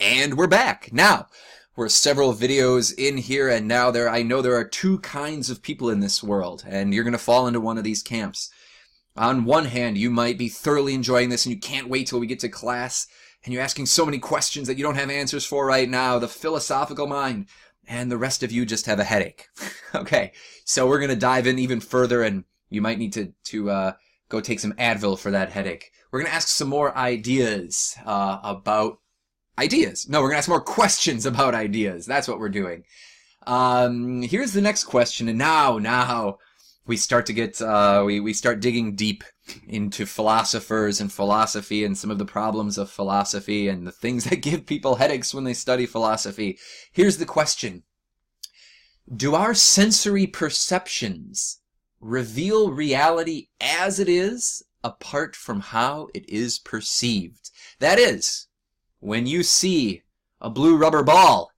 And we're back. Now, we're several videos in here, and now I know there are two kinds of people in this world, and you're going to fall into one of these camps. On one hand, you might be thoroughly enjoying this, and you can't wait till we get to class, and you're asking so many questions that you don't have answers for right now, the philosophical mind, and the rest of you just have a headache. Okay, so we're going to dive in even further, and you might need to go take some Advil for that headache. We're going to ask some more ideas about ideas. No, we're going to ask more questions about ideas. That's what we're doing. Here's the next question, and now we start to get, we start digging deep into philosophers and philosophy and some of the problems of philosophy and the things that give people headaches when they study philosophy. Here's the question. Do our sensory perceptions reveal reality as it is apart from how it is perceived? That is, when you see a blue rubber ball,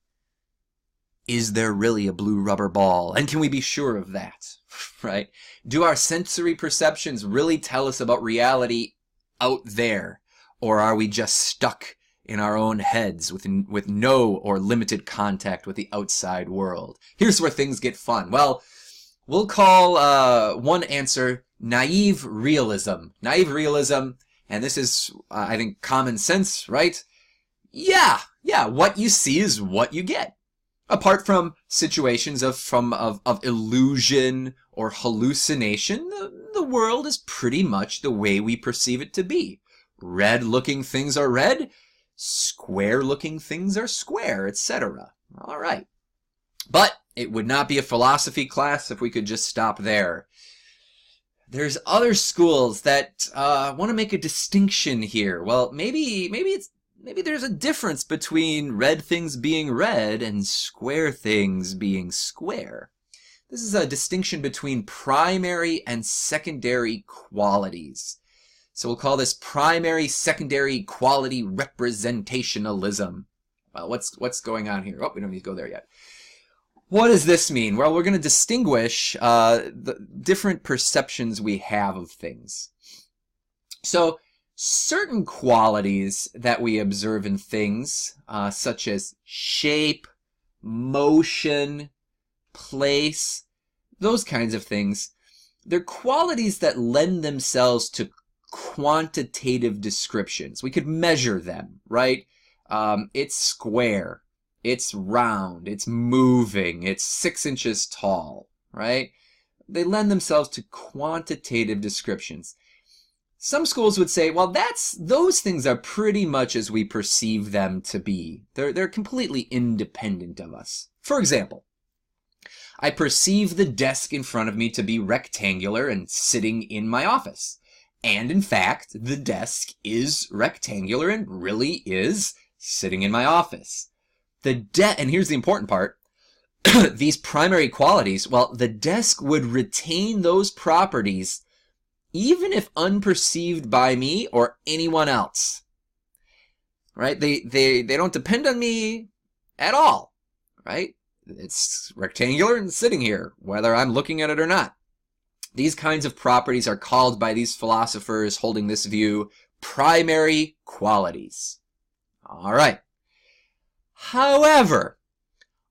is there really a blue rubber ball? And can we be sure of that? Right? Do our sensory perceptions really tell us about reality out there? Or are we just stuck in our own heads with no or limited contact with the outside world? Here's where things get fun. Well, we'll call one answer naive realism. Naive realism, and this is, I think, common sense, right? Yeah, what you see is what you get. Apart from situations of illusion or hallucination, the world is pretty much the way we perceive it to be. Red-looking things are red, square-looking things are square, etc. All right. But it would not be a philosophy class if we could just stop there. There's other schools that want to make a distinction here. Well, maybe there's a difference between red things being red and square things being square. This is a distinction between primary and secondary qualities. So we'll call this primary-secondary quality representationalism. Well, what's going on here? Oh, we don't need to go there yet. What does this mean? Well, we're going to distinguish the different perceptions we have of things. So, certain qualities that we observe in things, such as shape, motion, place, those kinds of things, they're qualities that lend themselves to quantitative descriptions. We could measure them, right? It's square, it's round, it's moving, it's 6 inches tall, right? They lend themselves to quantitative descriptions. Some schools would say, well, those things are pretty much as we perceive them to be. They're completely independent of us. For example, I perceive the desk in front of me to be rectangular and sitting in my office. And in fact, the desk is rectangular and really is sitting in my office. And here's the important part. These primary qualities, well, the desk would retain those properties even if unperceived by me or anyone else. Right? They don't depend on me at all. Right? It's rectangular and sitting here, whether I'm looking at it or not. These kinds of properties are called by these philosophers holding this view primary qualities. All right. However,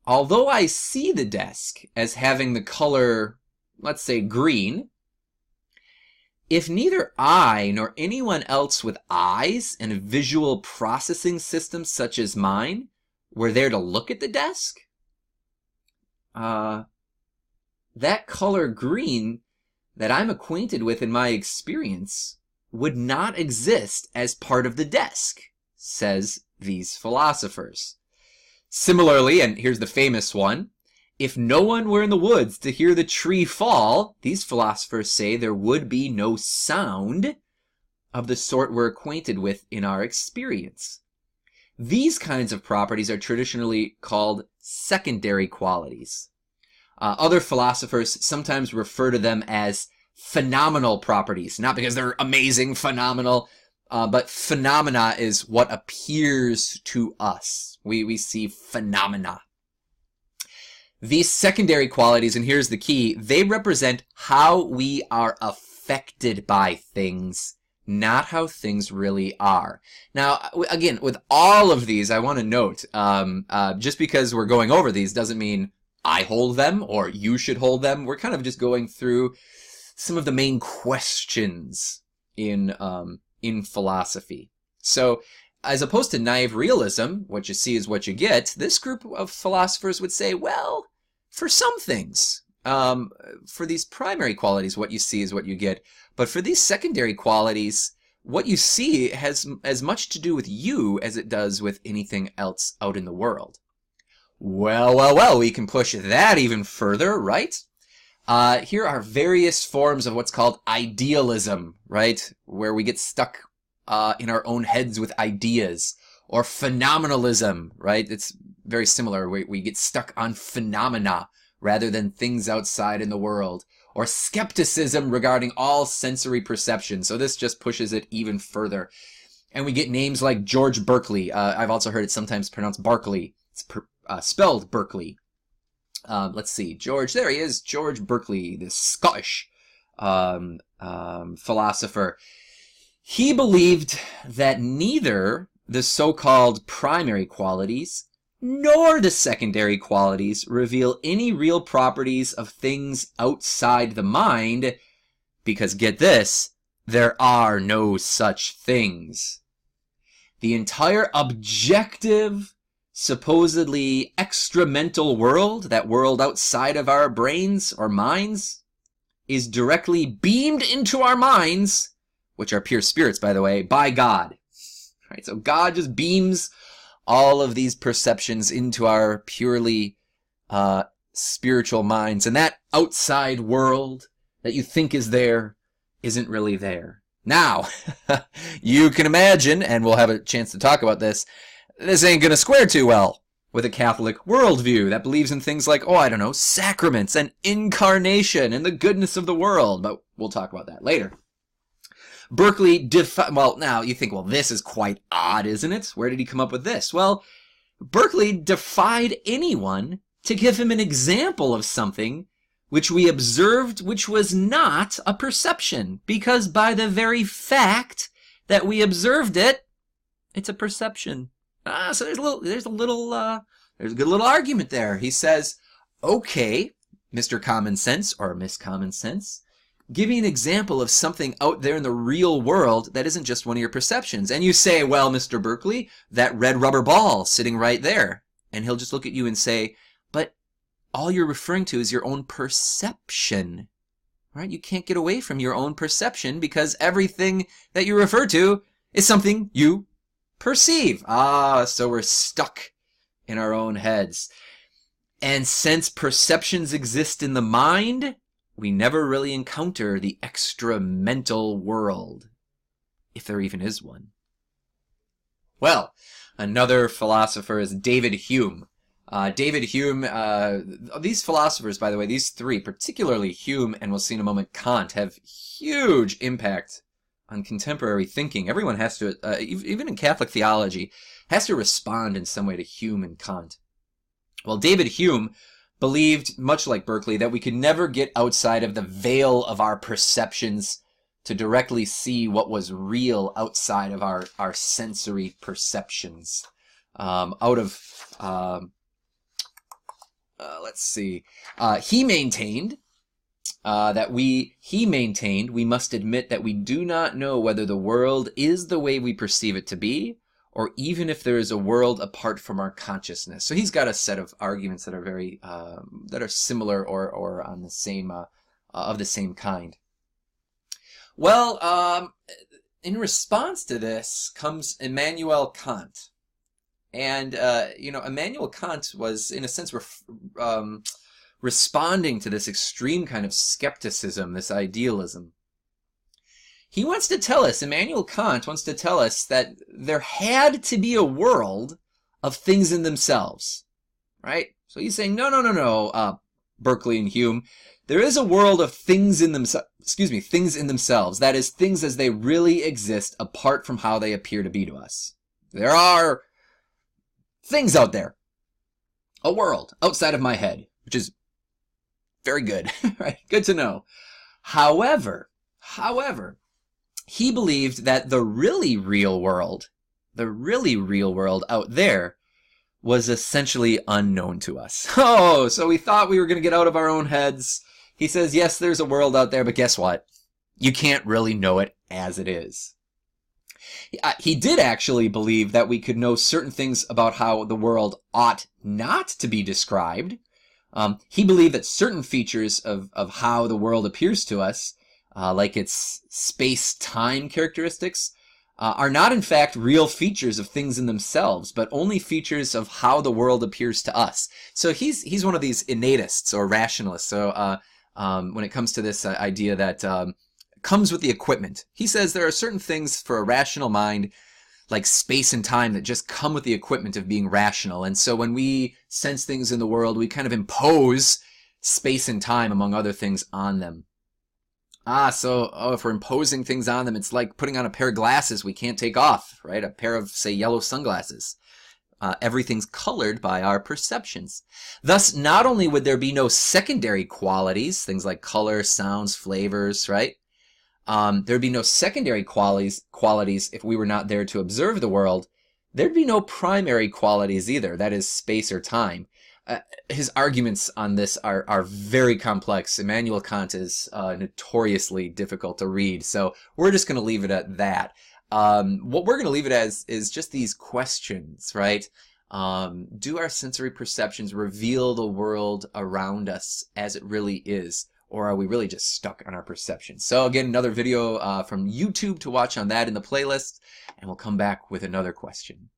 although I see the desk as having the color, let's say, green, if neither I nor anyone else with eyes and a visual processing system such as mine were there to look at the desk, that color green that I'm acquainted with in my experience would not exist as part of the desk, says these philosophers. Similarly, and here's the famous one, if no one were in the woods to hear the tree fall, these philosophers say there would be no sound of the sort we're acquainted with in our experience. These kinds of properties are traditionally called secondary qualities. Other philosophers sometimes refer to them as phenomenal properties, not because they're amazing, phenomenal, but phenomena is what appears to us. We see phenomena. These secondary qualities, and here's the key, they represent how we are affected by things, not how things really are. Now, again, with all of these, I want to note, just because we're going over these doesn't mean I hold them or you should hold them. We're kind of just going through some of the main questions in philosophy. So, as opposed to naive realism, what you see is what you get, this group of philosophers would say, well, for some things, for these primary qualities, what you see is what you get. But for these secondary qualities, what you see has as much to do with you as it does with anything else out in the world. Well, we can push that even further, right? Here are various forms of what's called idealism, right? Where we get stuck in our own heads with ideas. Or phenomenalism, right? It's very similar. We get stuck on phenomena rather than things outside in the world. Or skepticism regarding all sensory perception. So this just pushes it even further. And we get names like George Berkeley. I've also heard it sometimes pronounced Barclay. It's spelled Berkeley. Let's see. George, there he is. George Berkeley, the Scottish philosopher. He believed that neither the so-called primary qualities nor the secondary qualities reveal any real properties of things outside the mind, because, get this, there are no such things. The entire objective, supposedly extramental world, that world outside of our brains or minds, is directly beamed into our minds, which are pure spirits, by the way, by God. Right? So God just beams all of these perceptions into our purely spiritual minds. And that outside world that you think is there isn't really there. Now, you can imagine, and we'll have a chance to talk about this ain't going to square too well with a Catholic worldview that believes in things like, sacraments and incarnation and the goodness of the world. But we'll talk about that later. Berkeley now you think, this is quite odd, isn't it? Where did he come up with this? Well, Berkeley defied anyone to give him an example of something which we observed which was not a perception, because by the very fact that we observed it, it's a perception. So there's a good little argument there. He says, okay, Mr. Common Sense or Miss Common Sense, give me an example of something out there in the real world that isn't just one of your perceptions. And you say, well, Mr. Berkeley, that red rubber ball sitting right there. And he'll just look at you and say, but all you're referring to is your own perception. Right? You can't get away from your own perception because everything that you refer to is something you perceive. So we're stuck in our own heads. And since perceptions exist in the mind, we never really encounter the extra-mental world, if there even is one. Well, another philosopher is David Hume. David Hume, these philosophers, by the way, these three, particularly Hume and we'll see in a moment Kant, have huge impact on contemporary thinking. Everyone has to, even in Catholic theology, has to respond in some way to Hume and Kant. Well, David Hume believed, much like Berkeley, that we could never get outside of the veil of our perceptions to directly see what was real outside of our sensory perceptions. Let's see. He maintained we must admit that we do not know whether the world is the way we perceive it to be, or even if there is a world apart from our consciousness. So he's got a set of arguments that are very that are similar or on the same of the same kind. Well, in response to this comes Immanuel Kant, and Immanuel Kant was in a sense responding to this extreme kind of skepticism, this idealism. He wants to tell us, Immanuel Kant wants to tell us that there had to be a world of things in themselves, right? So he's saying, no, Berkeley and Hume, there is a world of things in themselves. That is, things as they really exist apart from how they appear to be to us. There are things out there, a world outside of my head, which is very good, right? Good to know. However, he believed that the really real world out there was essentially unknown to us. Oh, so we thought we were going to get out of our own heads. He says, yes, there's a world out there, but guess what? You can't really know it as it is. He did actually believe that we could know certain things about how the world ought not to be described. He believed that certain features of how the world appears to us, like its space-time characteristics, are not in fact real features of things in themselves, but only features of how the world appears to us. So he's one of these innatists or rationalists. So when it comes to this idea that comes with the equipment, he says there are certain things for a rational mind, like space and time, that just come with the equipment of being rational. And so when we sense things in the world, we kind of impose space and time, among other things, on them. So if we're imposing things on them, it's like putting on a pair of glasses we can't take off, right? A pair of, say, yellow sunglasses. Everything's colored by our perceptions. Thus, not only would there be no secondary qualities, things like color, sounds, flavors, right? There'd be no secondary qualities if we were not there to observe the world. There'd be no primary qualities either, that is, space or time. His arguments on this are very complex. Immanuel Kant is notoriously difficult to read, so we're just going to leave it at that. What we're going to leave it as is just these questions, right? Do our sensory perceptions reveal the world around us as it really is? Or are we really just stuck on our perceptions? So again, another video from YouTube to watch on that in the playlist, and we'll come back with another question.